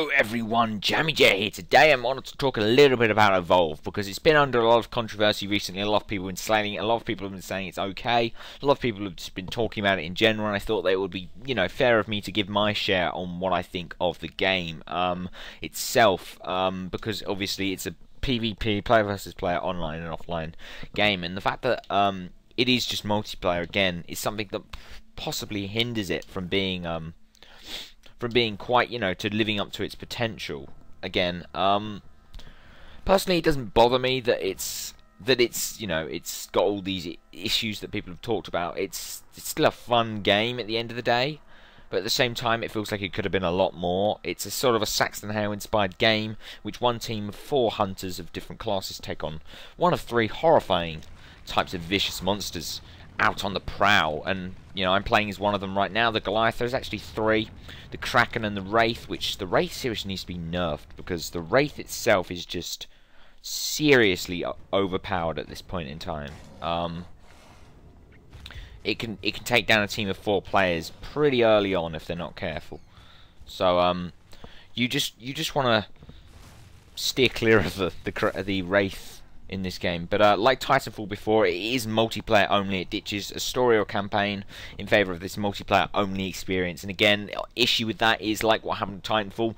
Hello everyone, Jammy J here. Today I wanted to talk a little bit about Evolve because it's been under a lot of controversy recently. A lot of people have been slandering it, a lot of people have been saying it's okay, a lot of people have just been talking about it in general, and I thought that it would be, fair of me to give my share on what I think of the game itself, because obviously it's a PvP, player versus player, online and offline game, and the fact that it is just multiplayer again is something that possibly hinders it from being quite, to living up to its potential again. Personally, it doesn't bother me that it's got all these issues that people have talked about. It's still a fun game at the end of the day, but at the same time, it feels like it could have been a lot more. It's a sort of a Saxton Hale inspired game, which one team of 4 hunters of different classes take on one of 3 horrifying types of vicious monsters out on the prowl, and I'm playing as one of them right now, the Goliath. There's actually 3, the Kraken and the Wraith, which the Wraith seriously needs to be nerfed because the Wraith itself is just seriously overpowered at this point in time. It can take down a team of 4 players pretty early on if they're not careful. So you just want to steer clear of the Wraith in this game. But like Titanfall before, it is multiplayer only. It ditches a story or campaign in favour of this multiplayer only experience. And again, issue with that is like what happened to Titanfall.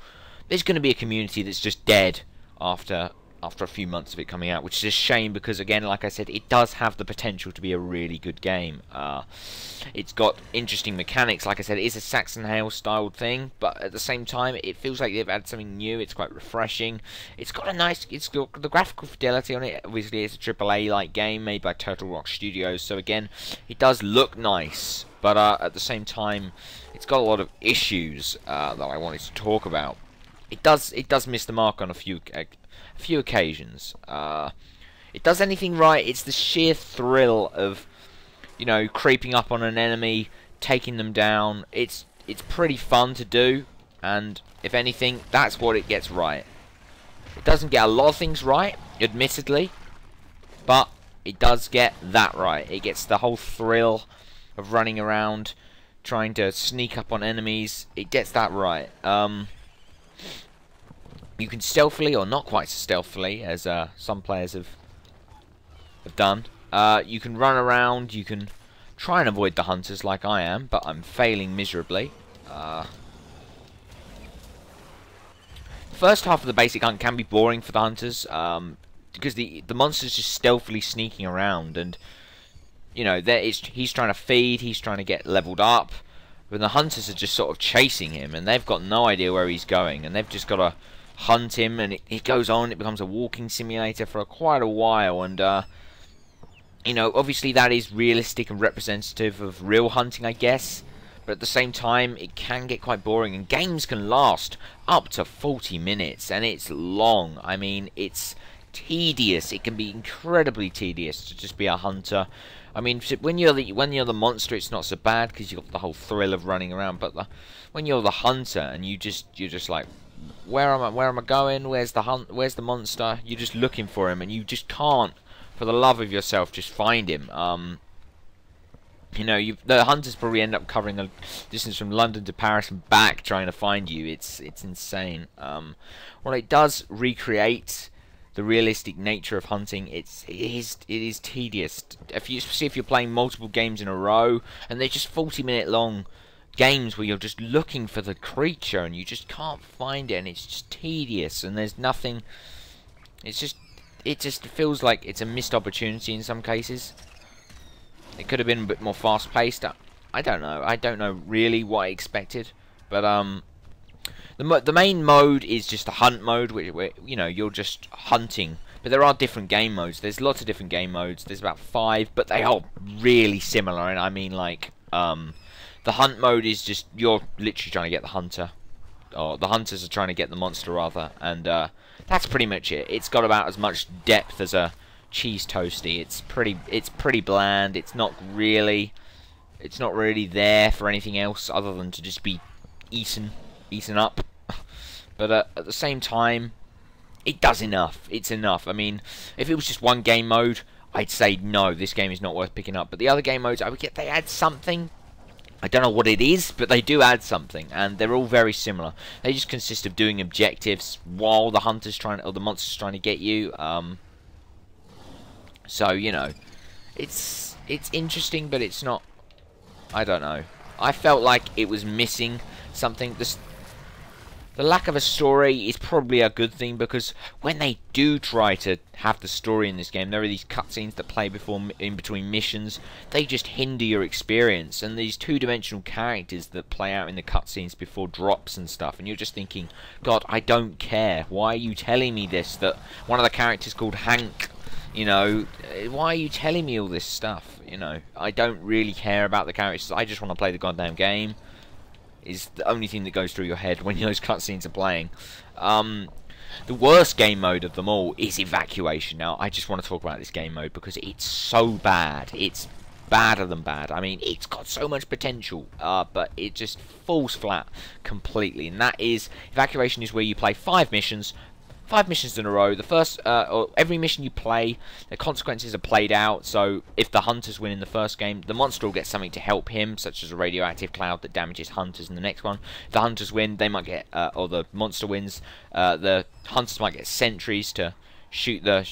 There's going to be a community that's just dead after a few months of it coming out, which is a shame because, again, like I said, it does have the potential to be a really good game. It's got interesting mechanics. Like I said, it is a Saxton Hale styled thing, but at the same time, it feels like they've added something new. It's quite refreshing. It's got the graphical fidelity on it. Obviously, it's a AAA-like game made by Turtle Rock Studios, so again, it does look nice, but at the same time, it's got a lot of issues that I wanted to talk about. It does miss the mark on a few occasions. It does anything right. It's the sheer thrill of creeping up on an enemy, taking them down. It's pretty fun to do, and if anything, that's what it gets right. It doesn't get a lot of things right, admittedly, but it does get that right. It gets the whole thrill of running around trying to sneak up on enemies. It gets that right. You can stealthily, or not quite so stealthily as some players have done. You can run around, you can try and avoid the hunters like I am, but I'm failing miserably. First half of the basic hunt can be boring for the hunters, because the monster's just stealthily sneaking around, and he's trying to feed, he's trying to get leveled up, but the hunters are just sort of chasing him, and they've got no idea where he's going, and they've just got to hunt him, and it goes on. It becomes a walking simulator for quite a while, and obviously that is realistic and representative of real hunting, I guess, but at the same time it can get quite boring, and games can last up to 40 minutes, and it's long. I mean, it's tedious. It can be incredibly tedious to just be a hunter. I mean, when you're the monster, it's not so bad because you've got the whole thrill of running around, but when you're the hunter and you're just like, where am I going? Where's the monster? You're just looking for him, and you just can't, for the love of yourself, just find him. The hunters probably end up covering a distance from London to Paris and back trying to find you. It's insane. Well, it does recreate the realistic nature of hunting. It is tedious. Especially if you're playing multiple games in a row, and they're just 40-minute long games where you're just looking for the creature and you just can't find it, and it's just tedious, and there's nothing. It just feels like it's a missed opportunity in some cases. It could have been a bit more fast paced. I don't know really what I expected, but the main mode is just a hunt mode where you're just hunting, but there are different game modes. There's lots of different game modes. There's about 5, but they are really similar, and I mean, like, the hunt mode is just, you're literally trying to get the hunter, or the hunters are trying to get the monster rather, and that's pretty much it. It's got about as much depth as a cheese toasty. It's pretty bland. It's not really there for anything else other than to just be eaten up. But at the same time, it does enough. It's enough. I mean, if it was just one game mode, I'd say no, this game is not worth picking up. But the other game modes, I would get they add something. I don't know what it is, but they do add something, and they're all very similar. They just consist of doing objectives while the hunter's trying, or the monster's trying to get you. So you know, it's interesting, but it's not. I don't know. I felt like it was missing something. The lack of a story is probably a good thing, because when they do try to have the story in this game, there are these cutscenes that play in between missions. They just hinder your experience, and these two-dimensional characters that play out in the cutscenes before drops and stuff, and you're just thinking, God, I don't care. Why are you telling me this? That one of the characters called Hank, you know, why are you telling me all this stuff? You know, I don't really care about the characters. I just want to play the goddamn game. Is the only thing that goes through your head when those cutscenes are playing. The worst game mode of them all is Evacuation. Now, I just want to talk about this game mode because it's so bad. It's badder than bad. I mean, it's got so much potential, but it just falls flat completely. And that is, Evacuation is where you play 5 missions in a row. The first, or every mission you play, the consequences are played out. So if the hunters win in the first game, the monster will get something to help him, such as a radioactive cloud that damages hunters in the next one. If the hunters win, they might get, or the monster wins, the hunters might get sentries to shoot the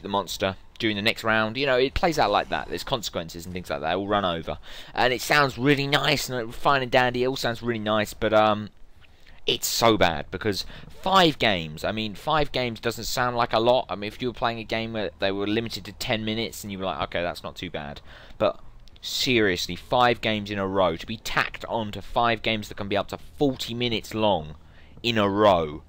monster during the next round. You know, it plays out like that. There's consequences and things like that. It will run over, and it sounds really nice and fine and dandy. It all sounds really nice, but it's so bad, because 5 games, I mean, 5 games doesn't sound like a lot. I mean, if you were playing a game where they were limited to 10 minutes and you were like, okay, that's not too bad. But seriously, 5 games in a row, to be tacked on to 5 games that can be up to 40 minutes long in a row,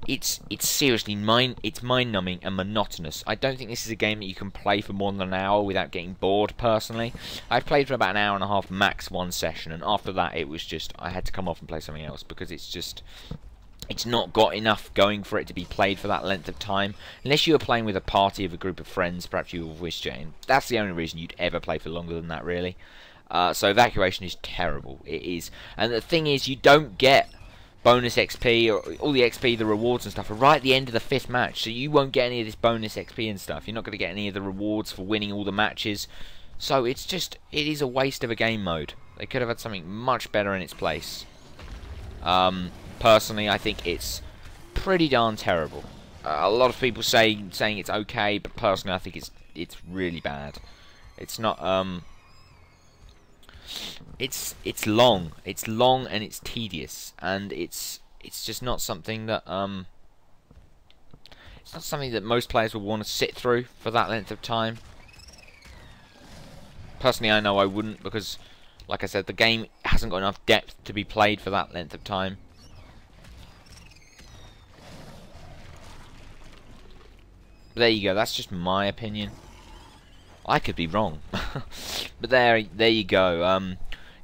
it's seriously mind-numbing and monotonous. I don't think this is a game that you can play for more than an hour without getting bored, personally. I've played for about an hour and a half max one session, and after that it was just, I had to come off and play something else, because it's not got enough going for it to be played for that length of time. Unless you were playing with a party of a group of friends, perhaps you were with Jane. That's the only reason you'd ever play for longer than that, really. So Evacuation is terrible. It is. And the thing is, you don't get bonus XP, or all the XP, the rewards and stuff are right at the end of the 5th match, so you won't get any of this bonus XP and stuff. You're not going to get any of the rewards for winning all the matches, so it is a waste of a game mode. They could have had something much better in its place. Personally, I think it's pretty darn terrible. A lot of people saying it's okay, but personally I think it's really bad. It's not It's long. It's long and it's tedious, and it's just not something that it's not something that most players would want to sit through for that length of time. Personally, I know I wouldn't, because, like I said, the game hasn't got enough depth to be played for that length of time. But there you go. That's just my opinion. I could be wrong, but there you go.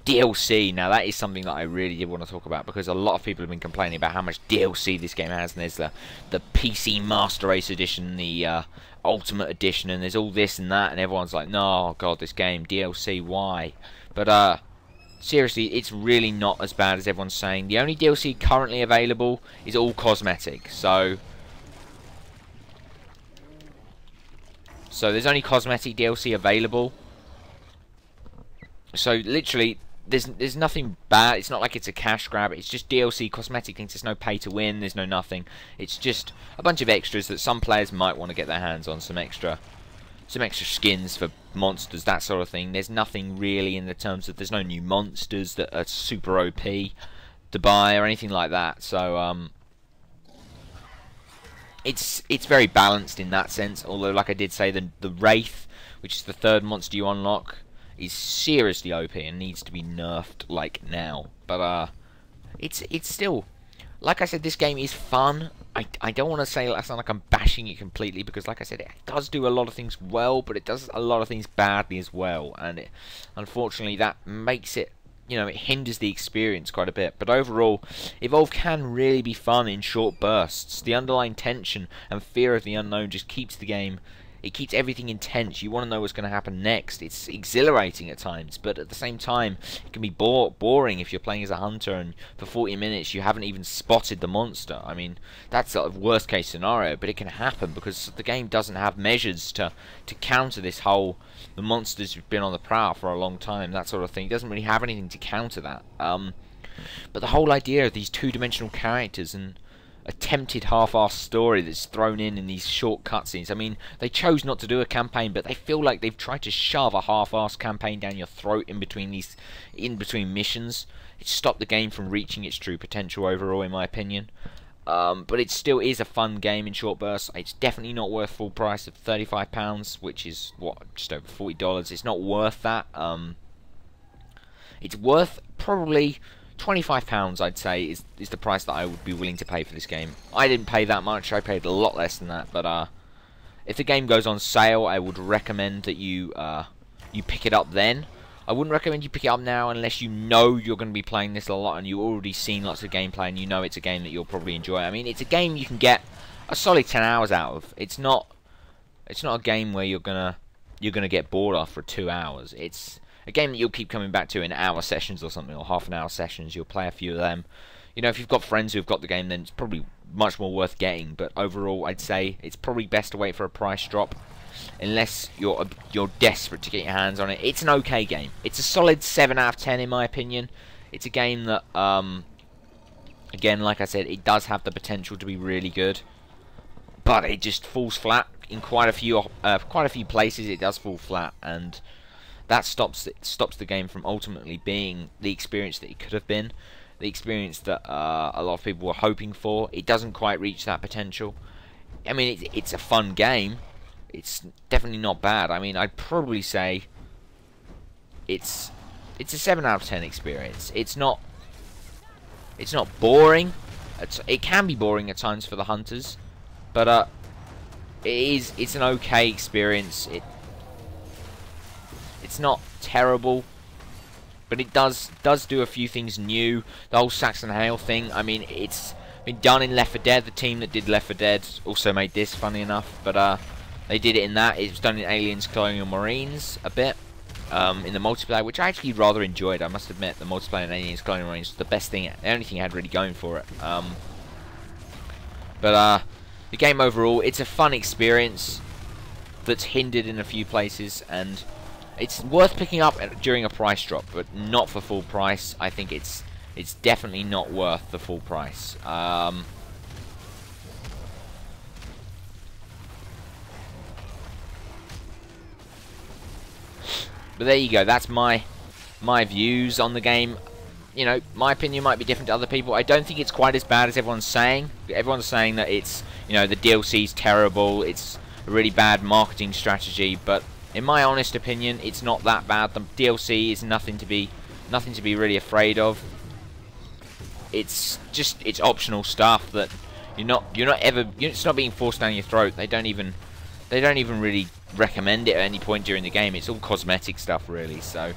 DLC, now that is something that I really did want to talk about, because a lot of people have been complaining about how much DLC this game has, and there's the PC Master Race Edition, the Ultimate Edition, and there's all this and that, and everyone's like, no, God, this game, DLC, why? But seriously, it's really not as bad as everyone's saying. The only DLC currently available is all cosmetic, so there's only cosmetic DLC available. So literally, there's nothing bad. It's not like it's a cash grab. It's just DLC cosmetic things. There's no pay to win. There's no nothing. It's just a bunch of extras that some players might want to get their hands on. Some extra skins for monsters, that sort of thing. There's nothing really in the terms of, there's no new monsters that are super OP to buy or anything like that. So it's very balanced in that sense. Although, like I did say, the Wraith, which is the 3rd monster you unlock, is seriously OP and needs to be nerfed like now. But it's still, like I said, this game is fun. I don't want to say that, sound like I'm bashing it completely, because like I said, it does do a lot of things well, but it does a lot of things badly as well, and unfortunately that makes it, you know, it hinders the experience quite a bit. But overall, Evolve can really be fun in short bursts. The underlying tension and fear of the unknown just keeps the game It keeps everything intense. You want to know what's going to happen next. It's exhilarating at times, but at the same time, it can be boring if you're playing as a hunter and for 40 minutes you haven't even spotted the monster. I mean, that's sort of worst case scenario, but it can happen because the game doesn't have measures to counter this whole the monsters have been on the prowl for a long time, that sort of thing. It doesn't really have anything to counter that. But the whole idea of these two-dimensional characters and attempted half-assed story that's thrown in these short cutscenes. I mean, they chose not to do a campaign, but they feel like they've tried to shove a half-assed campaign down your throat in between missions. It stopped the game from reaching its true potential overall, in my opinion. But it still is a fun game in short bursts. It's definitely not worth full price of £35, which is what, just over $40. It's not worth that. It's worth probably £25, I'd say, is the price that I would be willing to pay for this game. I didn't pay that much. I paid a lot less than that. But if the game goes on sale, I would recommend that you pick it up then. I wouldn't recommend you pick it up now unless you know you're going to be playing this a lot and you've already seen lots of gameplay and you know it's a game that you'll probably enjoy. I mean, it's a game you can get a solid 10 hours out of. It's not a game where you're gonna get bored after 2 hours. It's a game that you'll keep coming back to in hour sessions or something, or half an hour sessions. You'll play a few of them. You know, if you've got friends who've got the game, then it's probably much more worth getting. But overall, I'd say it's probably best to wait for a price drop, unless you're desperate to get your hands on it. It's an okay game. It's a solid 7 out of 10 in my opinion. It's a game that, again, like I said, it does have the potential to be really good, but it just falls flat in quite a few places. It does fall flat, and that stops the game from ultimately being the experience that it could have been, the experience that a lot of people were hoping for. It doesn't quite reach that potential. I mean, it's a fun game. It's definitely not bad. I mean, I'd probably say it's a 7 out of 10 experience. It's not boring. It can be boring at times for the hunters, but it's an okay experience. It's not terrible, but it does do a few things new. The whole Saxon Hale thing, I mean, it's been done in Left 4 Dead. The team that did Left 4 Dead also made this, funny enough, but they did it in that. It was done in Aliens Colonial Marines a bit, in the multiplayer, which I actually rather enjoyed. I must admit, the multiplayer in Aliens Colonial Marines was the best thing, the only thing it had really going for it. But the game overall, it's a fun experience that's hindered in a few places, and it's worth picking up during a price drop, but not for full price. I think it's definitely not worth the full price. But there you go. That's my views on the game. You know, my opinion might be different to other people. I don't think it's quite as bad as everyone's saying. Everyone's saying that it's, you know, the DLC's terrible. It's a really bad marketing strategy, but in my honest opinion, it's not that bad. The DLC is nothing to be really afraid of. It's optional stuff that it's not being forced down your throat. They don't even really recommend it at any point during the game. It's all cosmetic stuff, really. So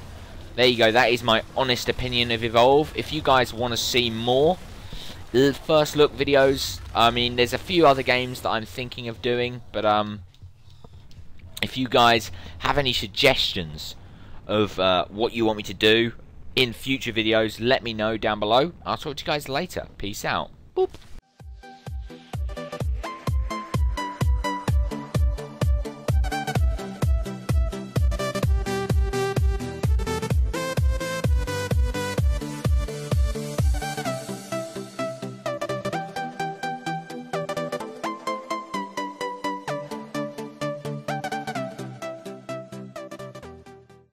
there you go. That is my honest opinion of Evolve. If you guys want to see more first look videos, I mean, there's a few other games that I'm thinking of doing, but if you guys have any suggestions of what you want me to do in future videos, let me know down below. I'll talk to you guys later. Peace out. Boop.